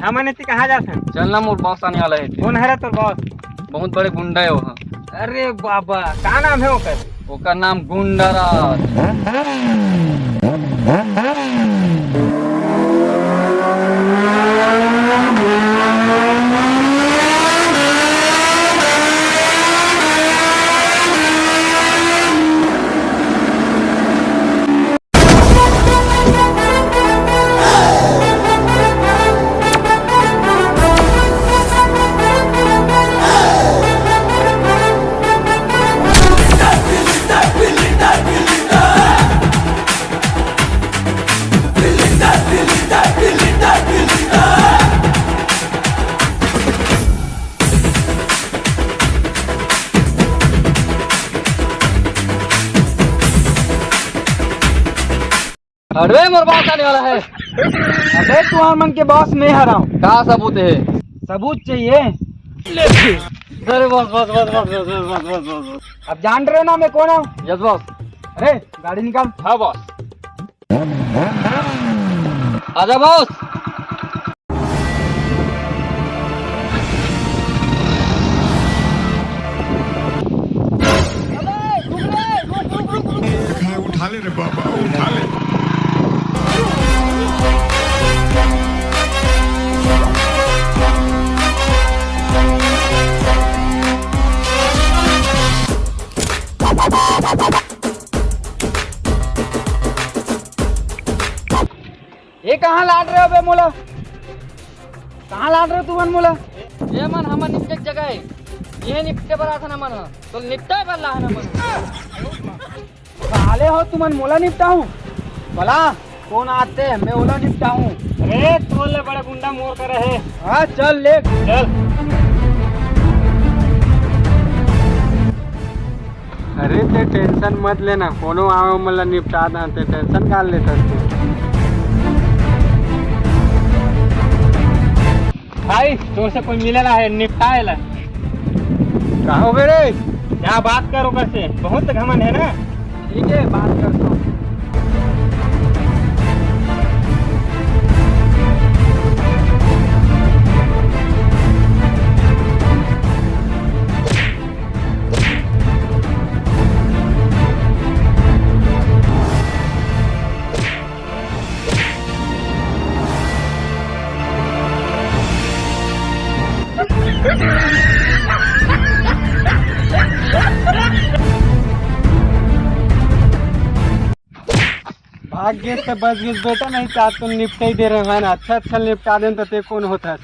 हम ने कहाँ जाते हैं? चलना मोर बॉस आने वाला है। कौन है रे तोर बॉस? बहुत बड़े गुंडा है वहाँ। अरे बाबा का नाम है ओकर? ओकर नाम गुंडाराज। अरे मोर बॉस आने वाला है। अबे तू मन के बॉस मैं हरा हूँ। का सबूत है? सबूत चाहिए? अरे boss boss boss boss boss boss boss boss. अब जान रहे हो ना मैं कौन हूँ? Yes boss. अरे गाड़ी निकाल। हाँ बॉस। आजा बॉस। उठा ले रे बाबा, उठा ले। ये कहाँ लाद रहे हो बे मोला? कहाँ लाद रहे हो तू मन मोला? ये मन हमर निपटे के जगह है। ये निपटे पर आता ना मन तो निपटे पर ला ना मन। साले हो तू मन मोला निपटा हूँ भला कौन आते हैं? मैं ओला निपटा हूँ। अरे तोले बड़े गुंडा मोर कर रहे। हाँ चल ले चल। अरे ते टेंशन मत लेना, कोनो आओ मतलब निपटा ना, ते टेंशन काल लेता तू। भाई तोर से कोई मिले ना है निपटाए ला। कहो बे रे? क्या बात करो कैसे? बहुत घमंड है ना। ठीक है बात करता हूँ। भाग्य से बच गई बेटा, नहीं चाह तुम निपटा ही दे रहे हैं ना। अच्छा निपटा दें तो ते कौन होता है।